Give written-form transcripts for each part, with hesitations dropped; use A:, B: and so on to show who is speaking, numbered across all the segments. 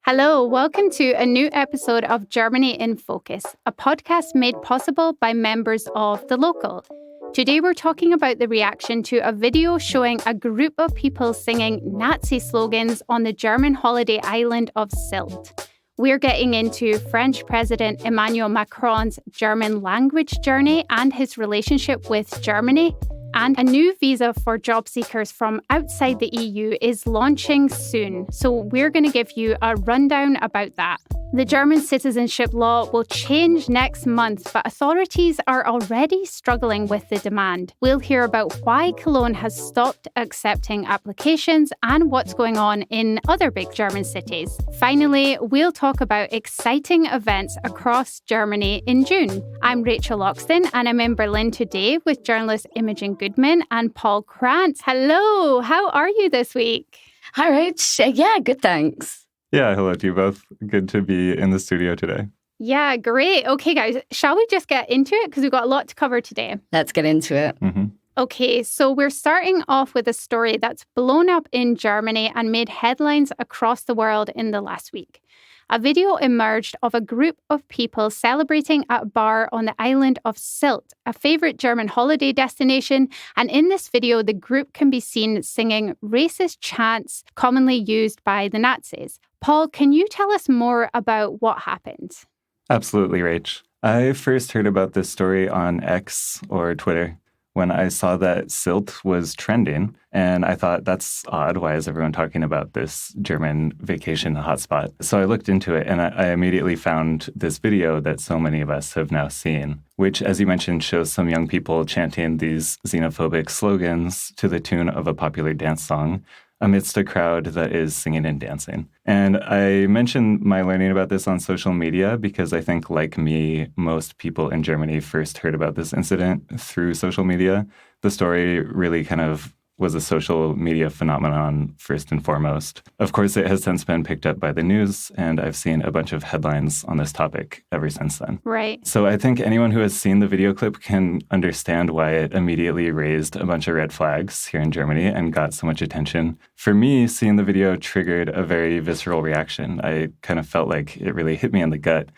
A: Hello, welcome to a new episode of Germany in Focus, a podcast made possible by members of The Local. Today we're talking about the reaction to a video showing a group of people singing Nazi slogans on the German holiday island of Sylt. We're getting into French President Emmanuel Macron's German language journey and his relationship with Germany. And a new visa for job seekers from outside the EU is launching soon. So we're going to give you a rundown about that. The German citizenship law will change next month, but authorities are already struggling with the demand. We'll hear about why Cologne has stopped accepting applications and what's going on in other big German cities. Finally, we'll talk about exciting events across Germany in June. I'm Rachel Loxton and I'm in Berlin today with journalist Imogen Goodman and Paul Krantz. Hello, how are you this week?
B: Hi, Rach. Yeah, good, thanks.
C: Yeah, hello to you both. Good to be in the studio today.
A: Yeah, great. Okay, guys, shall we just get into it? Because we've got a lot to cover today.
B: Let's get into it.
A: Okay, so we're starting off with a story that's blown up in Germany and made headlines across the world in the last week. A video emerged of a group of people celebrating at a bar on the island of Sylt, a favourite German holiday destination. And in this video, the group can be seen singing racist chants commonly used by the Nazis. Paul, can you tell us more about what happened?
C: Absolutely, Rach. I first heard about this story on X or Twitter when I saw that Sylt was trending. And I thought, that's odd. Why is everyone talking about this German vacation hotspot? So I looked into it and I immediately found this video that so many of us have now seen, which, as you mentioned, shows some young people chanting these xenophobic slogans to the tune of a popular dance song amidst a crowd that is singing and dancing. And I mentioned my learning about this on social media because I think, like me, most people in Germany first heard about this incident through social media. The story really kind of was a social media phenomenon first and foremost. Of course, it has since been picked up by the news, and I've seen a bunch of headlines on this topic ever since then.
A: Right.
C: So I think anyone who has seen the video clip can understand why it immediately raised a bunch of red flags here in Germany and got so much attention. For me, seeing the video triggered a very visceral reaction. I kind of felt like it really hit me in the gut.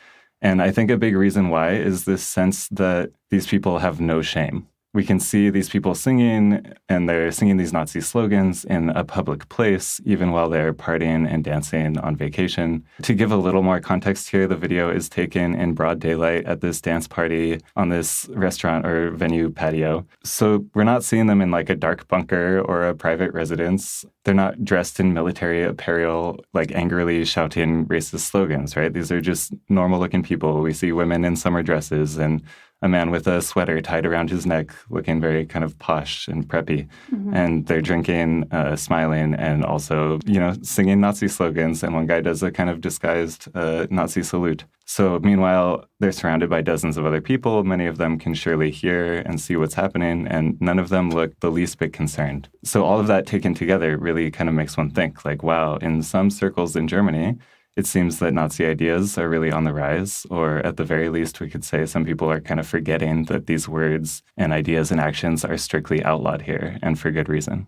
C: And I think a big reason why is this sense that these people have no shame. We can see these people singing, and they're singing these Nazi slogans in a public place, even while they're partying and dancing on vacation. To give a little more context here, the video is taken in broad daylight at this dance party on this restaurant or venue patio. So we're not seeing them in like a dark bunker or a private residence. They're not dressed in military apparel, like angrily shouting racist slogans, right? These are just normal-looking people. We see women in summer dresses and a man with a sweater tied around his neck, looking very kind of posh and preppy. And they're drinking, smiling, and also, singing Nazi slogans. And one guy does a kind of disguised Nazi salute. So meanwhile, they're surrounded by dozens of other people. Many of them can surely hear and see what's happening, and none of them look the least bit concerned. So all of that taken together really kind of makes one think, like, wow, in some circles in Germany, it seems that Nazi ideas are really on the rise, or at the very least, we could say some people are kind of forgetting that these words and ideas and actions are strictly outlawed here, and for good reason.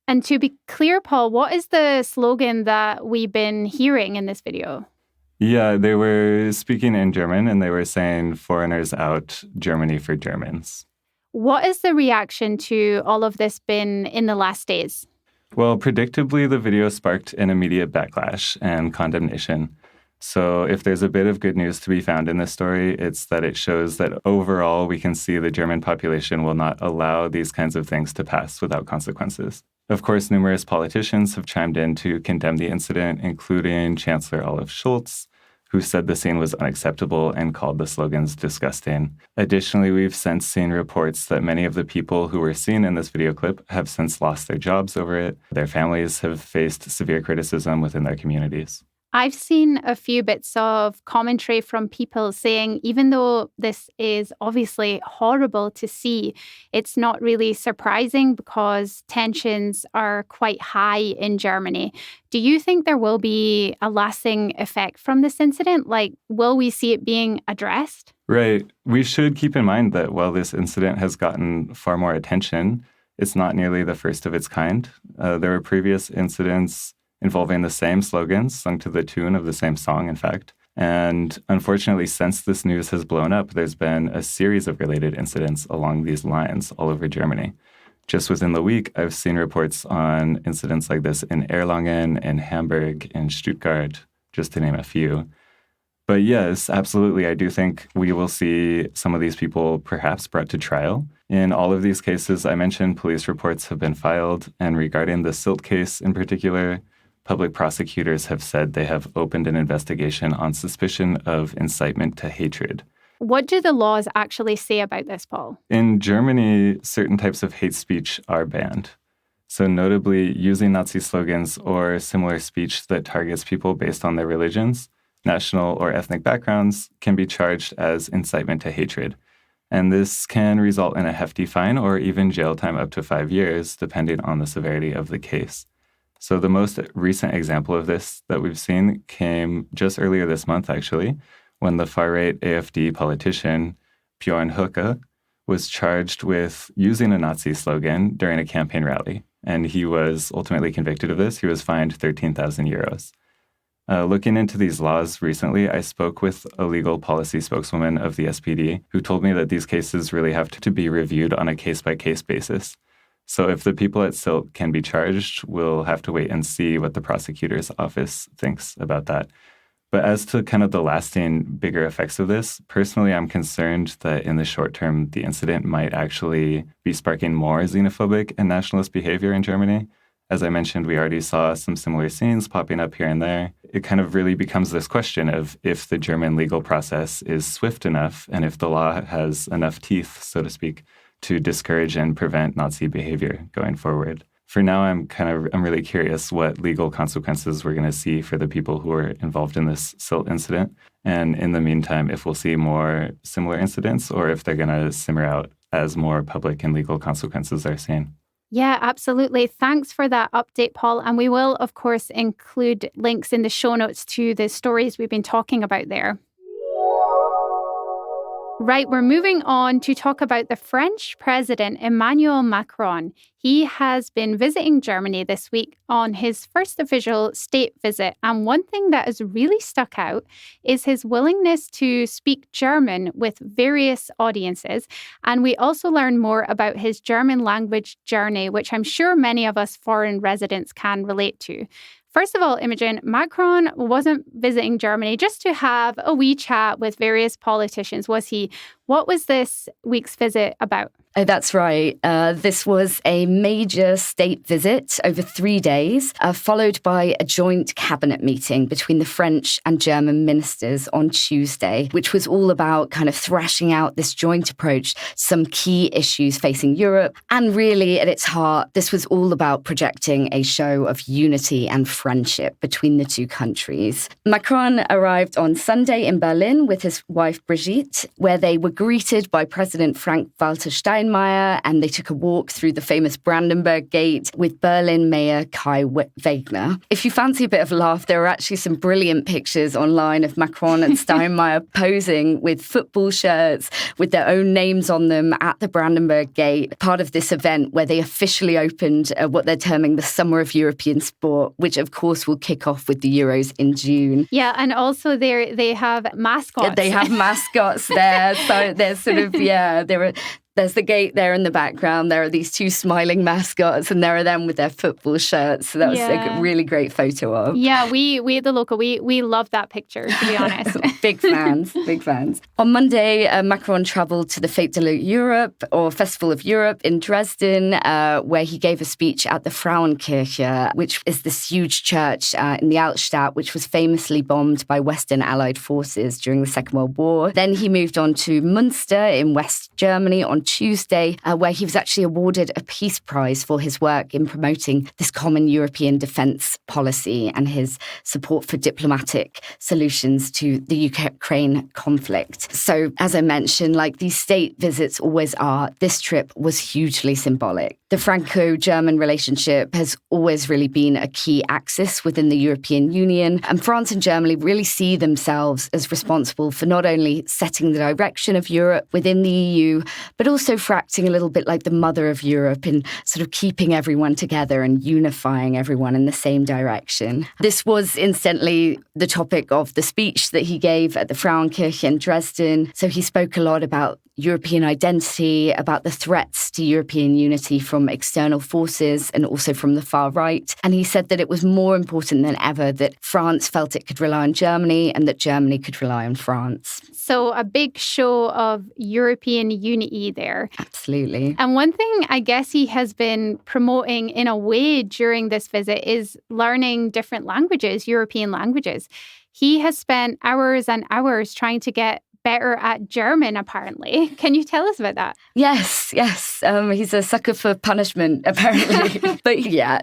A: And to be clear, Paul, what is the slogan that we've been hearing in this video?
C: Yeah, they were speaking in German, and they were saying, "Foreigners out, Germany for Germans."
A: What has the reaction to all of this been in the last days?
C: Well, predictably, the video sparked an immediate backlash and condemnation. So if there's a bit of good news to be found in this story, it's that it shows that overall we can see the German population will not allow these kinds of things to pass without consequences. Of course, numerous politicians have chimed in to condemn the incident, including Chancellor Olaf Scholz, who said the scene was unacceptable and called the slogans disgusting. Additionally, we've since seen reports that many of the people who were seen in this video clip have since lost their jobs over it. Their families have faced severe criticism within their communities.
A: I've seen a few bits of commentary from people saying, even though this is obviously horrible to see, it's not really surprising because tensions are quite high in Germany. Do you think there will be a lasting effect from this incident? Like, will we see it being addressed?
C: Right. We should keep in mind that while this incident has gotten far more attention, it's not nearly the first of its kind. There were previous incidents involving the same slogans, sung to the tune of the same song, in fact. And unfortunately, since this news has blown up, there's been a series of related incidents along these lines all over Germany. Just within the week, I've seen reports on incidents like this in Erlangen, in Hamburg, in Stuttgart, just to name a few. But yes, absolutely, I do think we will see some of these people perhaps brought to trial. In all of these cases, I mentioned police reports have been filed, and regarding the Sylt case in particular, public prosecutors have said they have opened an investigation on suspicion of incitement to hatred.
A: What do the laws actually say about this, Paul?
C: In Germany, certain types of hate speech are banned. So notably, using Nazi slogans or similar speech that targets people based on their religions, national or ethnic backgrounds can be charged as incitement to hatred. And this can result in a hefty fine or even jail time up to 5 years, depending on the severity of the case. So the most recent example of this that we've seen came just earlier this month, actually, when the far-right AfD politician Björn Höcke was charged with using a Nazi slogan during a campaign rally. And he was ultimately convicted of this. He was fined 13,000 euros. Looking into these laws recently, I spoke with a legal policy spokeswoman of the SPD who told me that these cases really have to be reviewed on a case-by-case basis. So if the people at Sylt can be charged, we'll have to wait and see what the prosecutor's office thinks about that. But as to kind of the lasting bigger effects of this, personally, I'm concerned that in the short term, the incident might actually be sparking more xenophobic and nationalist behavior in Germany. As I mentioned, we already saw some similar scenes popping up here and there. It kind of really becomes this question of if the German legal process is swift enough and if the law has enough teeth, so to speak, to discourage and prevent Nazi behavior going forward. For now, I'm really curious what legal consequences we're going to see for the people who are involved in this Sylt incident. And in the meantime, if we'll see more similar incidents or if they're going to simmer out as more public and legal consequences are seen.
A: Yeah, absolutely. Thanks for that update, Paul. And we will, of course, include links in the show notes to the stories we've been talking about there. Right, we're moving on to talk about the French president, Emmanuel Macron. He has been visiting Germany this week on his first official state visit. And one thing that has really stuck out is his willingness to speak German with various audiences. And we also learn more about his German language journey, which I'm sure many of us foreign residents can relate to. First of all, Imogen, Macron wasn't visiting Germany just to have a wee chat with various politicians, was he? What was this week's visit about?
B: Oh, that's right. This was a major state visit over 3 days, followed by a joint cabinet meeting between the French and German ministers on Tuesday, which was all about kind of thrashing out this joint approach, some key issues facing Europe. And really, at its heart, this was all about projecting a show of unity and friendship between the two countries. Macron arrived on Sunday in Berlin with his wife Brigitte, where they were greeted by President Frank-Walter Steinmeier, and they took a walk through the famous Brandenburg Gate with Berlin Mayor Kai Wegner. If you fancy a bit of a laugh, there are actually some brilliant pictures online of Macron and Steinmeier posing with football shirts with their own names on them at the Brandenburg Gate, part of this event where they officially opened what they're terming the Summer of European Sport, which of course will kick off with the Euros in June.
A: Yeah, and also they have mascots.
B: Yeah, they have mascots there. So there's sort of, there's the gate there in the background. There are these two smiling mascots, and there are them with their football shirts. So that was a really great photo of.
A: Yeah, we at the local, we love that picture, to be honest.
B: Big fans. On Monday, Macron travelled to the Fête de l'Europe, or Festival of Europe in Dresden, where he gave a speech at the Frauenkirche, which is this huge church in the Altstadt, which was famously bombed by Western Allied forces during the Second World War. Then he moved on to Münster in West Germany on Tuesday, where he was actually awarded a Peace Prize for his work in promoting this common European defence policy and his support for diplomatic solutions to the Ukraine conflict. So as I mentioned, like these state visits always are, this trip was hugely symbolic. The Franco-German relationship has always really been a key axis within the European Union, and France and Germany really see themselves as responsible for not only setting the direction of Europe within the EU, but also for acting a little bit like the mother of Europe in sort of keeping everyone together and unifying everyone in the same direction. This was incidentally the topic of the speech that he gave at the Frauenkirche in Dresden. So he spoke a lot about European identity, about the threats to European unity from external forces and also from the far right. And he said that it was more important than ever that France felt it could rely on Germany and that Germany could rely on France.
A: So a big show of European unity there.
B: Absolutely.
A: And one thing I guess he has been promoting in a way during this visit is learning different languages, European languages. He has spent hours and hours trying to get better at German, apparently. Can you tell us about that?
B: Yes. He's a sucker for punishment, apparently. But yeah,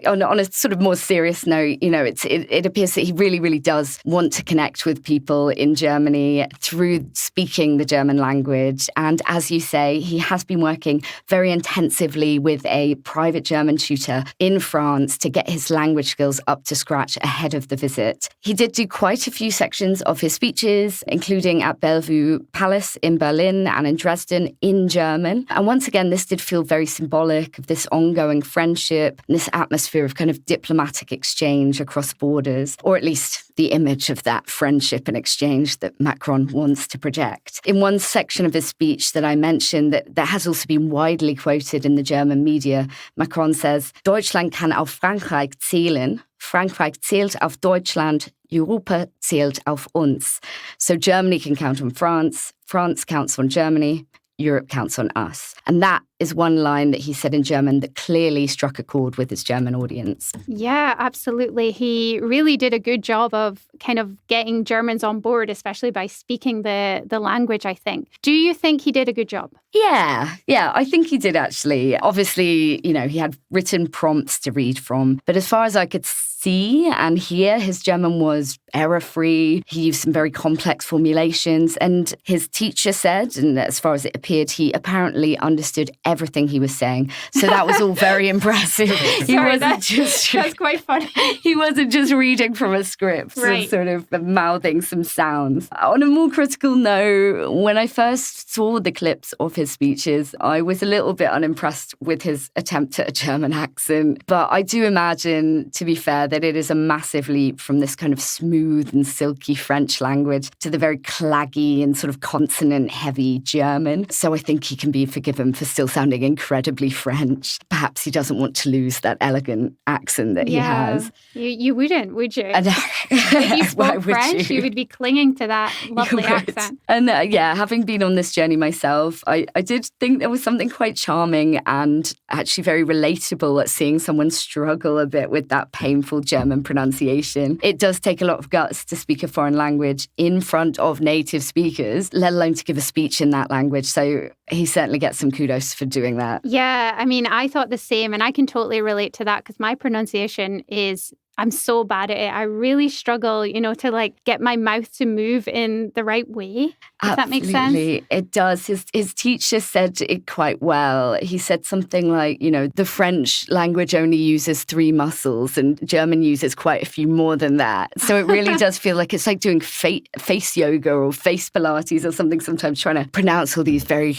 B: on a sort of more serious note, it appears that he really, really does want to connect with people in Germany through speaking the German language. And as you say, he has been working very intensively with a private German tutor in France to get his language skills up to scratch ahead of the visit. He did do quite a few sections of his speeches, including at Bellevue Palace in Berlin and in Dresden in German. And once again, this did feel very symbolic of this ongoing friendship and this atmosphere of kind of diplomatic exchange across borders, or at least the image of that friendship and exchange that Macron wants to project. In one section of his speech that I mentioned that has also been widely quoted in the German media, Macron says, Deutschland kann auf Frankreich zählen. Frankreich zählt auf Deutschland, Europa zählt auf uns. So Germany can count on France, France counts on Germany, Europe counts on us. And that is one line that he said in German that clearly struck a chord with his German audience.
A: Yeah, absolutely. He really did a good job of kind of getting Germans on board, especially by speaking the language, I think. Do you think he did a good job?
B: Yeah, I think he did actually. Obviously, he had written prompts to read from, but as far as I could see and hear, his German was error-free. He used some very complex formulations, and his teacher said, and as far as it appeared, he apparently understood everything he was saying. So that was all very impressive.
A: That's quite funny.
B: He wasn't just reading from a script,
A: right,
B: and sort of mouthing some sounds. On a more critical note, when I first saw the clips of his speeches, I was a little bit unimpressed with his attempt at a German accent. But I do imagine, to be fair, that it is a massive leap from this kind of smooth and silky French language to the very claggy and sort of consonant-heavy German. So I think he can be forgiven for still sounding incredibly French. Perhaps he doesn't want to lose that elegant accent that he has.
A: You wouldn't, would you? If you spoke French, you would be clinging to that lovely accent.
B: And having been on this journey myself, I did think there was something quite charming and actually very relatable at seeing someone struggle a bit with that painful German pronunciation. It does take a lot of guts to speak a foreign language in front of native speakers, let alone to give a speech in that language. So he certainly gets some kudos for doing that.
A: Yeah, I mean, I thought the same, and I can totally relate to that because my pronunciation is, I'm so bad at it. I really struggle, to get my mouth to move in the right way. If that makes sense?
B: Absolutely, it does. His teacher said it quite well. He said something like, the French language only uses 3 muscles and German uses quite a few more than that. So it really does feel like it's like doing face yoga or face Pilates or something, sometimes trying to pronounce all these very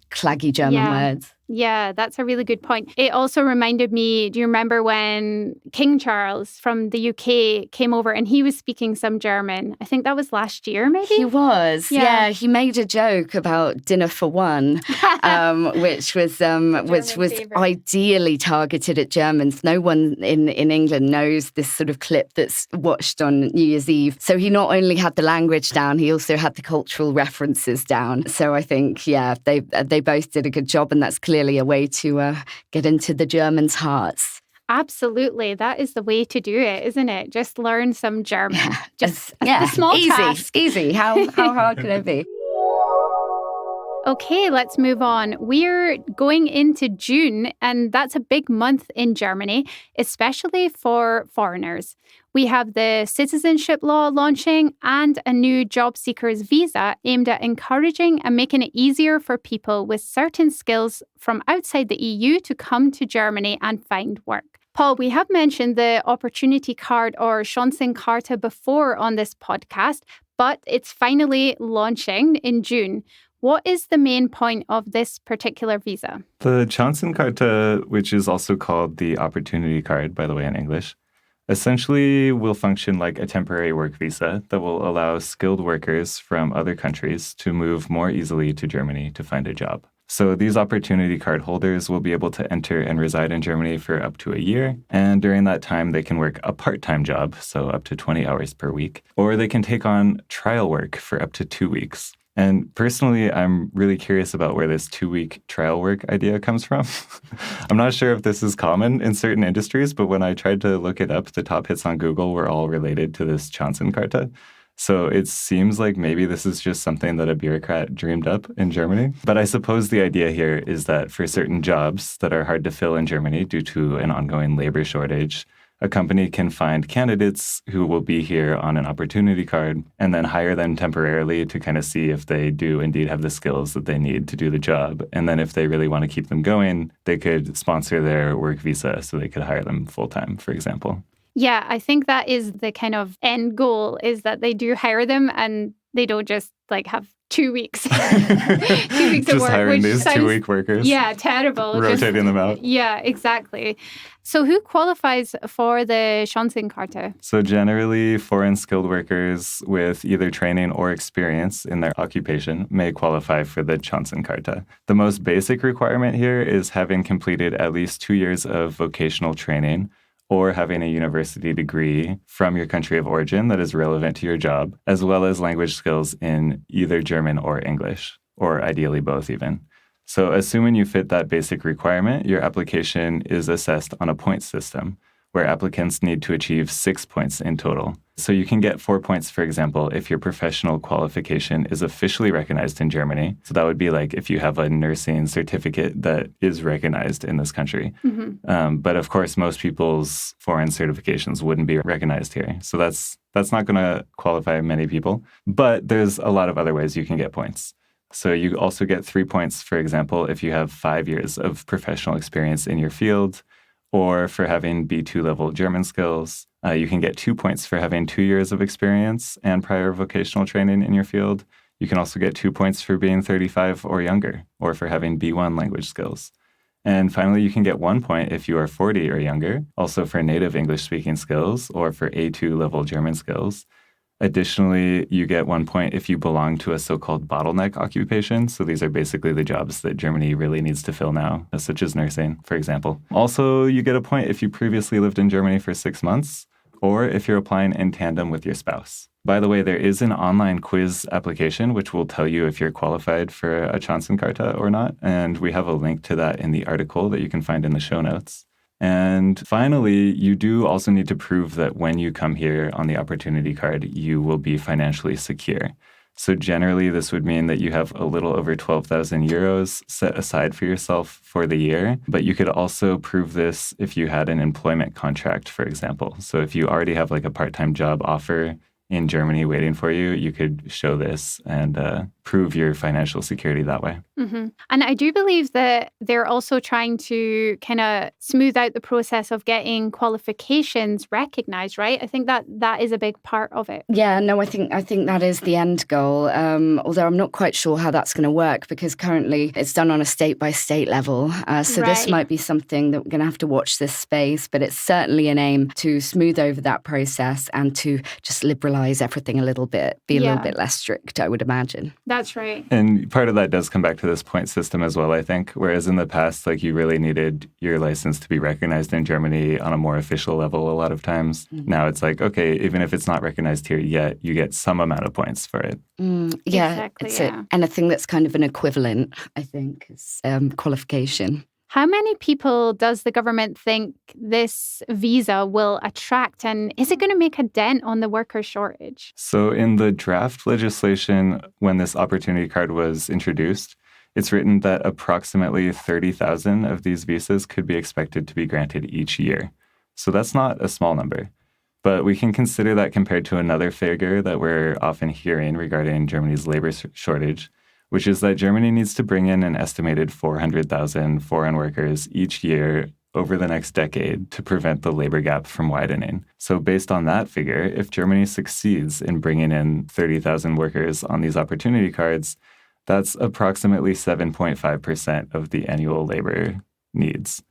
B: claggy German words.
A: Yeah, that's a really good point. It also reminded me, do you remember when King Charles from the UK came over and he was speaking some German? I think that was last year, maybe?
B: He was, yeah. He made a joke about dinner for one, which was ideally targeted at Germans. No one in England knows this sort of clip that's watched on New Year's Eve. So he not only had the language down, he also had the cultural references down. So I think, they both did a good job, and that's clearly a way to get into the Germans' hearts.
A: Absolutely. That is the way to do it, isn't it? Just learn some German. Just a small task.
B: Easy. How hard can it be?
A: Okay, let's move on. We're going into June, and that's a big month in Germany, especially for foreigners. We have the citizenship law launching and a new job seekers visa aimed at encouraging and making it easier for people with certain skills from outside the EU to come to Germany and find work. Paul, we have mentioned the opportunity card or Chancenkarte before on this podcast, but it's finally launching in June. What is the main point of this particular visa?
C: The Chancenkarte, which is also called the opportunity card, by the way, in English, essentially will function like a temporary work visa that will allow skilled workers from other countries to move more easily to Germany to find a job. So these opportunity card holders will be able to enter and reside in Germany for up to a year. And during that time, they can work a part-time job, so up to 20 hours per week, or they can take on trial work for up to 2 weeks. And personally, I'm really curious about where this 2-week trial work idea comes from. I'm not sure if this is common in certain industries, but when I tried to look it up, the top hits on Google were all related to this Chancenkarte. So it seems like maybe this is just something that a bureaucrat dreamed up in Germany. But I suppose the idea here is that for certain jobs that are hard to fill in Germany due to an ongoing labor shortage, a company can find candidates who will be here on an opportunity card and then hire them temporarily to kind of see if they do indeed have the skills that they need to do the job. And then if they really want to keep them going, they could sponsor their work visa so they could hire them full-time, for example.
A: Yeah, I think that is the kind of end goal, is that they do hire them and they don't just have 2 weeks. 2 weeks
C: just
A: of work.
C: Hiring these
A: sounds,
C: 2-week workers.
A: Yeah, terrible.
C: Rotating them out.
A: Yeah, exactly. So who qualifies for the Chancenkarte?
C: So generally, foreign skilled workers with either training or experience in their occupation may qualify for the Chancenkarte. The most basic requirement here is having completed at least 2 years of vocational training or having a university degree from your country of origin that is relevant to your job, as well as language skills in either German or English, or ideally both even. So assuming you fit that basic requirement, your application is assessed on a point system, where applicants need to achieve 6 points in total. So you can get 4 points, for example, if your professional qualification is officially recognized in Germany. So that would be like if you have a nursing certificate that is recognized in this country. Mm-hmm. But of course, most people's foreign certifications wouldn't be recognized here. So that's not going to qualify many people. But there's a lot of other ways you can get points. So you also get 3 points, for example, if you have 5 years of professional experience in your field, or for having B2 level German skills. You can get 2 points for having 2 years of experience and prior vocational training in your field. You can also get 2 points for being 35 or younger, or for having B1 language skills. And finally, you can get 1 point if you are 40 or younger, also for native English-speaking skills or for A2 level German skills. Additionally, you get 1 point if you belong to a so-called bottleneck occupation. So these are basically the jobs that Germany really needs to fill now, such as nursing, for example. Also, you get a point if you previously lived in Germany for 6 months, or if you're applying in tandem with your spouse. By the way, there is an online quiz application which will tell you if you're qualified for a Chancenkarte or not. And we have a link to that in the article that you can find in the show notes. And finally, you do also need to prove that when you come here on the opportunity card, you will be financially secure. So generally, this would mean that you have a little over 12,000 euros set aside for yourself for the year. But you could also prove this if you had an employment contract, for example. So if you already have a part-time job offer in Germany waiting for you, you could show this and prove your financial security that way.
A: Mm-hmm. And I do believe that they're also trying to kind of smooth out the process of getting qualifications recognized, right? I think that is a big part of it.
B: Yeah, no, I think that is the end goal. Although I'm not quite sure how that's going to work because currently it's done on a state-by-state level. So This might be something that we're going to have to watch this space, but it's certainly an aim to smooth over that process and to just liberalize everything a little bit, be a little bit less strict, I would imagine.
A: That's right.
C: And part of that does come back to this point system as well, I think. Whereas in the past, you really needed your license to be recognized in Germany on a more official level a lot of times. Mm-hmm. Now it's okay, even if it's not recognized here yet, you get some amount of points for it.
A: Exactly,
B: anything that's kind of an equivalent, I think, is qualification.
A: How many people does the government think this visa will attract, and is it going to make a dent on the worker shortage?
C: So in the draft legislation, when this opportunity card was introduced, it's written that approximately 30,000 of these visas could be expected to be granted each year. So that's not a small number. But we can consider that compared to another figure that we're often hearing regarding Germany's labor shortage, which is that Germany needs to bring in an estimated 400,000 foreign workers each year over the next decade to prevent the labor gap from widening. So based on that figure, if Germany succeeds in bringing in 30,000 workers on these opportunity cards, that's approximately 7.5% of the annual labor needs.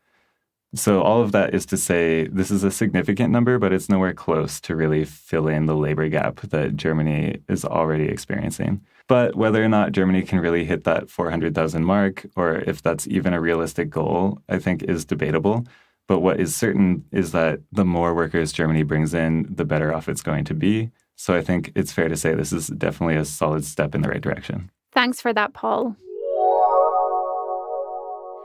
C: So all of that is to say this is a significant number, but it's nowhere close to really filling the labor gap that Germany is already experiencing. But whether or not Germany can really hit that 400,000 mark, or if that's even a realistic goal, I think is debatable. But what is certain is that the more workers Germany brings in, the better off it's going to be. So I think it's fair to say this is definitely a solid step in the right direction.
A: Thanks for that, Paul.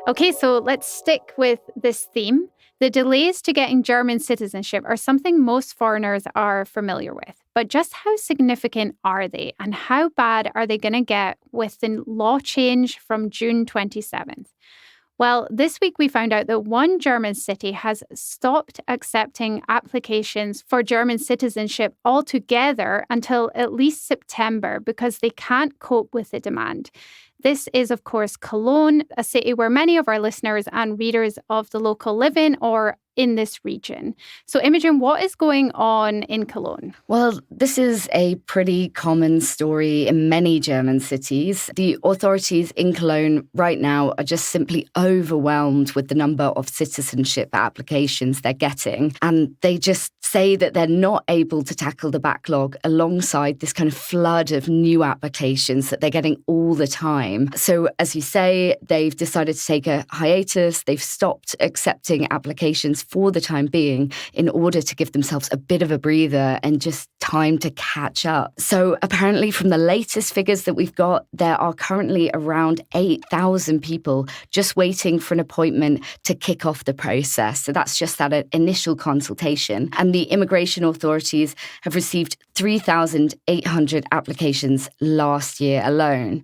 A: Okay, so let's stick with this theme. The delays to getting German citizenship are something most foreigners are familiar with. But just how significant are they, and how bad are they going to get with the law change from June 27th? Well, this week we found out that one German city has stopped accepting applications for German citizenship altogether until at least September because they can't cope with the demand. This is, of course, Cologne, a city where many of our listeners and readers of The Local live in or in this region. So, Imogen, what is going on in Cologne?
B: Well, this is a pretty common story in many German cities. The authorities in Cologne right now are just simply overwhelmed with the number of citizenship applications they're getting. And they just say that they're not able to tackle the backlog alongside this kind of flood of new applications that they're getting all the time. So, as you say, they've decided to take a hiatus. They've stopped accepting applications for the time being in order to give themselves a bit of a breather and just time to catch up. So apparently from the latest figures that we've got, there are currently around 8,000 people just waiting for an appointment to kick off the process. So that's just that initial consultation. And the immigration authorities have received 3,800 applications last year alone.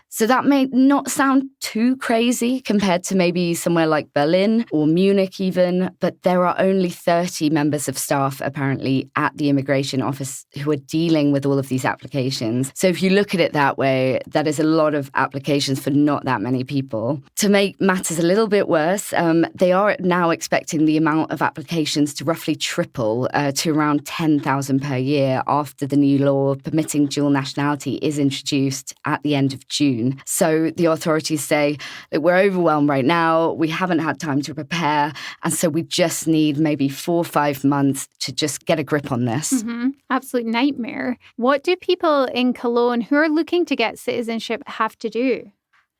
B: So that may not sound too crazy compared to maybe somewhere like Berlin or Munich even, but there are only 30 members of staff apparently at the immigration office who are dealing with all of these applications. So if you look at it that way, that is a lot of applications for not that many people. To make matters a little bit worse, they are now expecting the amount of applications to roughly triple to around 10,000 per year after the new law permitting dual nationality is introduced at the end of June. So the authorities say that we're overwhelmed right now, we haven't had time to prepare, and so we just need maybe 4 or 5 months to just get a grip on this.
A: Mm-hmm. Absolute nightmare. What do people in Cologne who are looking to get citizenship have to do?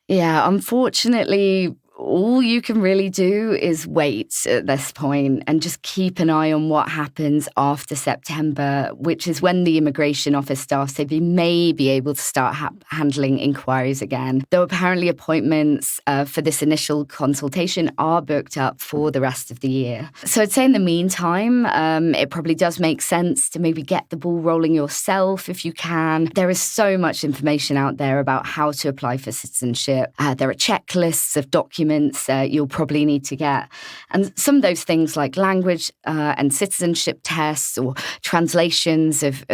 B: Yeah, unfortunately, all you can really do is wait at this point and just keep an eye on what happens after September, which is when the immigration office staff say they may be able to start handling inquiries again. Though apparently appointments for this initial consultation are booked up for the rest of the year. So I'd say in the meantime, it probably does make sense to maybe get the ball rolling yourself if you can. There is so much information out there about how to apply for citizenship. There are checklists of documents you'll probably need to get. And some of those things like language and citizenship tests or translations of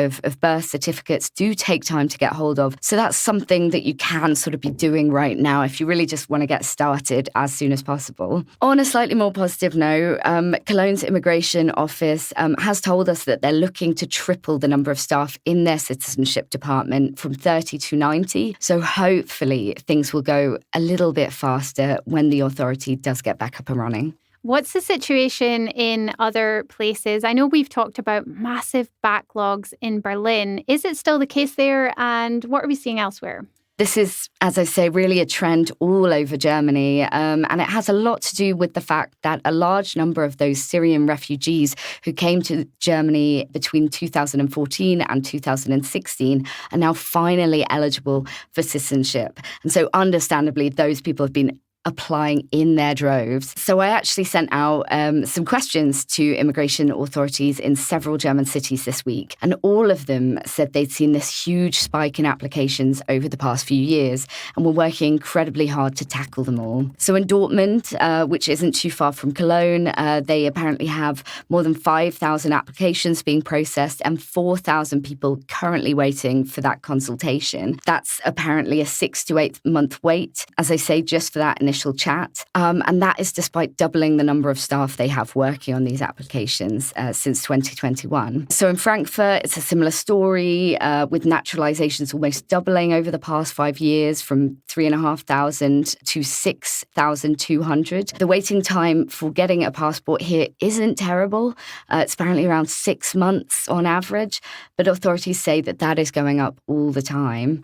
B: birth certificates do take time to get hold of. So that's something that you can sort of be doing right now if you really just want to get started as soon as possible. On a slightly more positive note, Cologne's immigration office has told us that they're looking to triple the number of staff in their citizenship department from 30 to 90. So hopefully things will go a little bit faster when the authority does get back up and running.
A: What's the situation in other places? I know we've talked about massive backlogs in Berlin. Is it still the case there? And what are we seeing elsewhere?
B: This is, as I say, really a trend all over Germany, and it has a lot to do with the fact that a large number of those Syrian refugees who came to Germany between 2014 and 2016 are now finally eligible for citizenship. And so understandably, those people have been applying in their droves. So I actually sent out some questions to immigration authorities in several German cities this week, and all of them said they'd seen this huge spike in applications over the past few years and were working incredibly hard to tackle them all. So in Dortmund, which isn't too far from Cologne, they apparently have more than 5,000 applications being processed and 4,000 people currently waiting for that consultation. That's apparently a 6 to 8 month wait, as I say, just for that initial chat. And that is despite doubling the number of staff they have working on these applications since 2021. So in Frankfurt, it's a similar story, with naturalizations almost doubling over the past 5 years from 3,500 to 6,200. The waiting time for getting a passport here isn't terrible. It's apparently around 6 months on average, but authorities say that is going up all the time.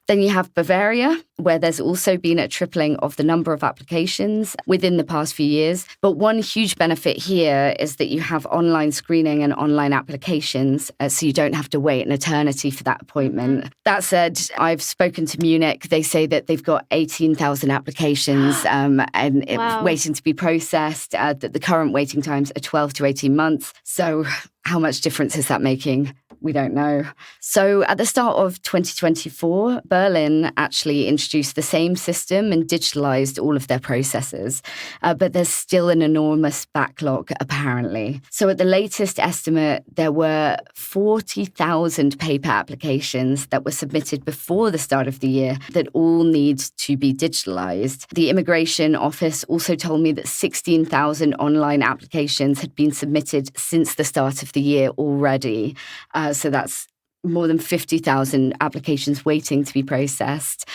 B: Then you have Bavaria, where there's also been a tripling of the number of applications within the past few years. But one huge benefit here is that you have online screening and online applications, so you don't have to wait an eternity for that appointment. That said, I've spoken to Munich. They say that they've got 18,000 applications waiting to be processed, that the current waiting times are 12 to 18 months. So how much difference is that making? We don't know. So at the start of 2024, Berlin actually introduced the same system and digitalized all of their processes. But there's still an enormous backlog, apparently. So at the latest estimate, there were 40,000 paper applications that were submitted before the start of the year that all need to be digitalized. The Immigration Office also told me that 16,000 online applications had been submitted since the start of the year already. So that's more than 50,000 applications waiting to be processed.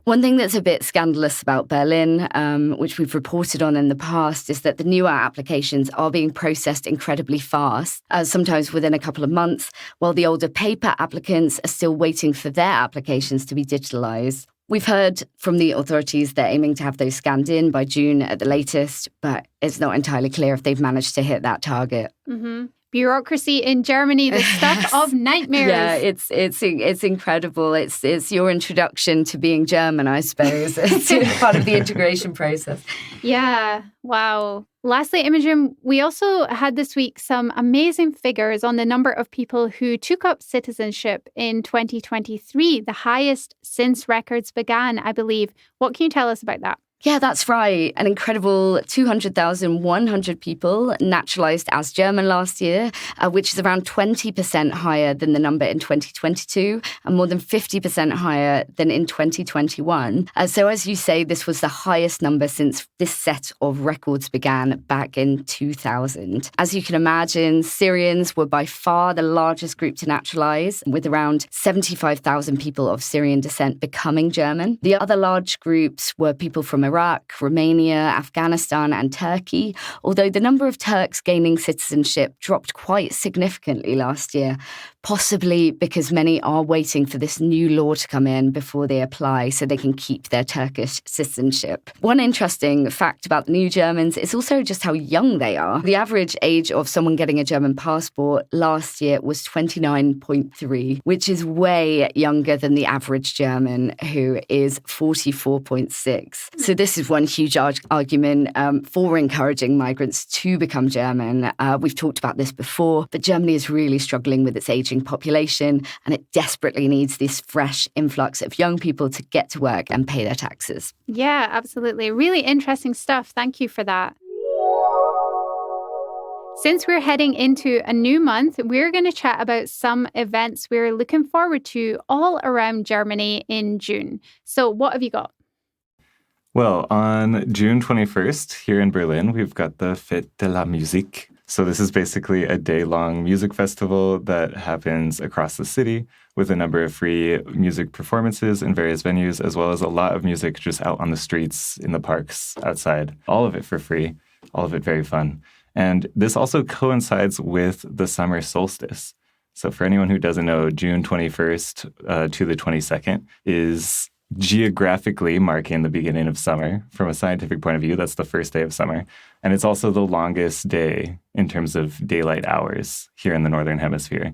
B: One thing that's a bit scandalous about Berlin, which we've reported on in the past, is that the newer applications are being processed incredibly fast, sometimes within a couple of months, while the older paper applicants are still waiting for their applications to be digitalized. We've heard from the authorities they're aiming to have those scanned in by June at the latest, but it's not entirely clear if they've managed to hit that target.
A: Mm-hmm. Bureaucracy in Germany, the stuff of nightmares.
B: Yeah, it's incredible. It's your introduction to being German, I suppose. It's part of the integration process.
A: Yeah, wow. Lastly, Imogen, we also had this week some amazing figures on the number of people who took up citizenship in 2023, the highest since records began, I believe. What can you tell us about that?
B: Yeah, that's right. An incredible 200,100 people naturalized as German last year, which is around 20% higher than the number in 2022 and more than 50% higher than in 2021. So as you say, this was the highest number since this set of records began back in 2000. As you can imagine, Syrians were by far the largest group to naturalize, with around 75,000 people of Syrian descent becoming German. The other large groups were people from Iraq, Romania, Afghanistan, and Turkey, although the number of Turks gaining citizenship dropped quite significantly last year, possibly because many are waiting for this new law to come in before they apply so they can keep their Turkish citizenship. One interesting fact about the new Germans is also just how young they are. The average age of someone getting a German passport last year was 29.3, which is way younger than the average German, who is 44.6. So this is one huge argument for encouraging migrants to become German. We've talked about this before, but Germany is really struggling with its aging population, and it desperately needs this fresh influx of young people to get to work and pay their taxes.
A: Yeah, absolutely. Really interesting stuff. Thank you for that. Since we're heading into a new month, we're going to chat about some events we're looking forward to all around Germany in June. So what have you got?
C: Well, on June 21st, here in Berlin, we've got the Fête de la Musique. So this is basically a day-long music festival that happens across the city with a number of free music performances in various venues, as well as a lot of music just out on the streets, in the parks, outside. All of it for free, all of it very fun. And this also coincides with the summer solstice. So for anyone who doesn't know, June 21st to the 22nd is geographically marking the beginning of summer. From a scientific point of view, that's the first day of summer. And it's also the longest day in terms of daylight hours here in the Northern Hemisphere.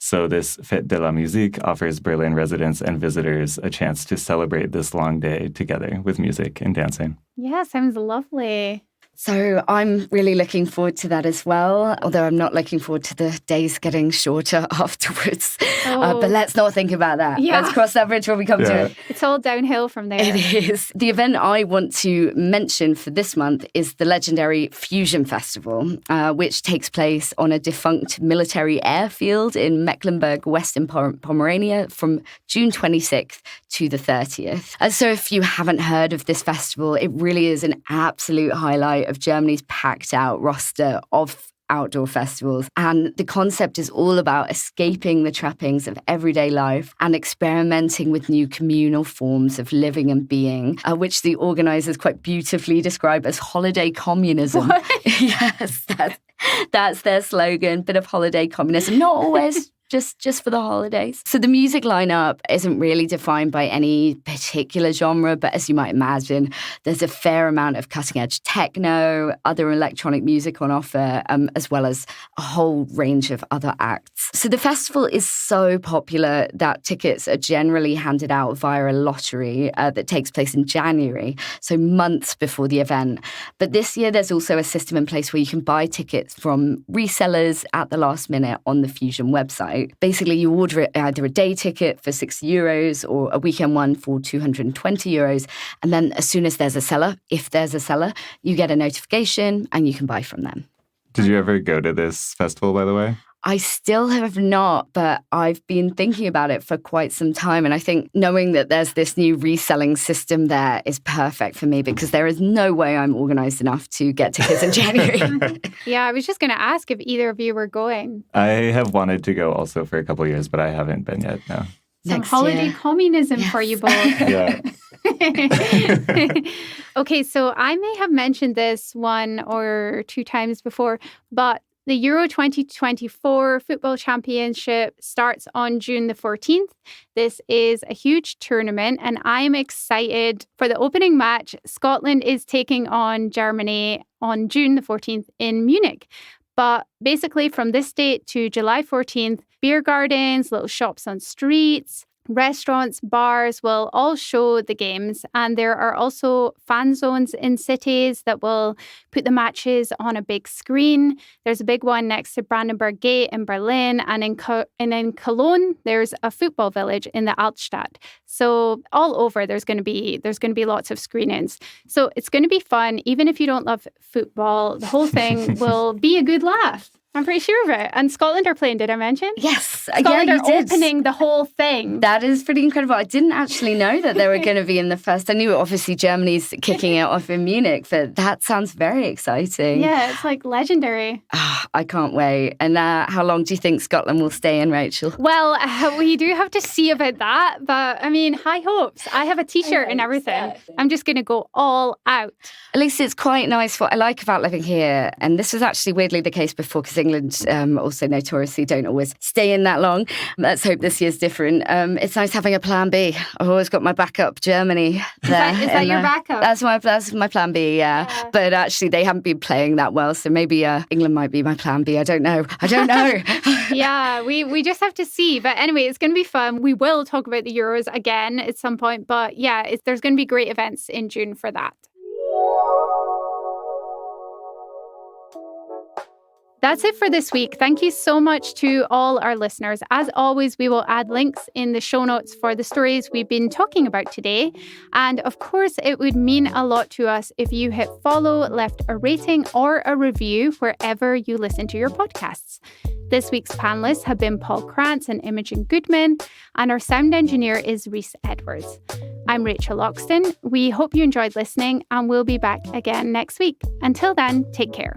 C: So this Fête de la Musique offers Berlin residents and visitors a chance to celebrate this long day together with music and dancing.
A: Yeah, sounds lovely.
B: So I'm really looking forward to that as well, although I'm not looking forward to the days getting shorter afterwards. But let's not think about that.
A: Yeah.
B: Let's cross that bridge when we come to it.
A: It's all downhill from there.
B: It is. The event I want to mention for this month is the legendary Fusion Festival, which takes place on a defunct military airfield in Mecklenburg, Western Pomerania from June 26th to the 30th. So if you haven't heard of this festival, it really is an absolute highlight of Germany's packed out roster of outdoor festivals. And the concept is all about escaping the trappings of everyday life and experimenting with new communal forms of living and being, which the organisers quite beautifully describe as holiday communism. Yes, that's their slogan, bit of holiday communism. Not always just for the holidays. So the music lineup isn't really defined by any particular genre, but as you might imagine, there's a fair amount of cutting-edge techno, other electronic music on offer, as well as a whole range of other acts. So the festival is so popular that tickets are generally handed out via a lottery that takes place in January, so months before the event. But this year, there's also a system in place where you can buy tickets from resellers at the last minute on the Fusion website. Basically, you order either a day ticket for €60 or a weekend one for €220. And then as soon as there's a seller, if there's a seller, you get a notification and you can buy from them.
C: Did you ever go to this festival, by the way?
B: I still have not, but I've been thinking about it for quite some time. And I think knowing that there's this new reselling system there is perfect for me because there is no way I'm organised enough to get tickets in January.
A: Yeah, I was just going to ask if either of you were going.
C: I have wanted to go also for a couple of years, but I haven't been yet, no.
A: Some holiday communism for you both.
C: Yeah.
A: Okay, so I may have mentioned this one or two times before, but the Euro 2024 Football Championship starts on June the 14th. This is a huge tournament, and I'm excited for the opening match. Scotland is taking on Germany on June the 14th in Munich. But basically from this date to July 14th, beer gardens, little shops on streets, restaurants, bars will all show the games, and there are also fan zones in cities that will put the matches on a big screen. There's a big one next to Brandenburg Gate in Berlin, and in Cologne there's a football village in the Altstadt. So all over there's going to be lots of screenings. So it's going to be fun, even if you don't love football. The whole thing will be a good laugh. I'm pretty sure of it. And Scotland are playing, did I mention?
B: Yes.
A: Scotland
B: you
A: are
B: did.
A: opening the whole thing.
B: That is pretty incredible. I didn't actually know that they were going to be in the first. I knew obviously Germany's kicking it off in Munich, but that sounds very exciting.
A: Yeah, it's like legendary.
B: I can't wait. And how long do you think Scotland will stay in, Rachel?
A: Well, we do have to see about that. But I mean, high hopes. I have a t-shirt and everything. Exactly. I'm just going to go all out.
B: At least it's quite nice. What I like about living here, and this was actually weirdly the case before because England also notoriously don't always stay in that long. Let's hope this year's different. It's nice having a plan B. I've always got my backup, Germany. There.
A: Is that your backup?
B: That's my plan B, yeah. But actually, they haven't been playing that well, so maybe England might be my plan B. I don't know.
A: Yeah, we just have to see. But anyway, it's going to be fun. We will talk about the Euros again at some point. But yeah, there's going to be great events in June for that. That's it for this week. Thank you so much to all our listeners. As always, we will add links in the show notes for the stories we've been talking about today. And of course, it would mean a lot to us if you hit follow, left a rating or a review wherever you listen to your podcasts. This week's panelists have been Paul Krantz and Imogen Goodman, and our sound engineer is Rhys Edwards. I'm Rachel Loxton. We hope you enjoyed listening, and we'll be back again next week. Until then, take care.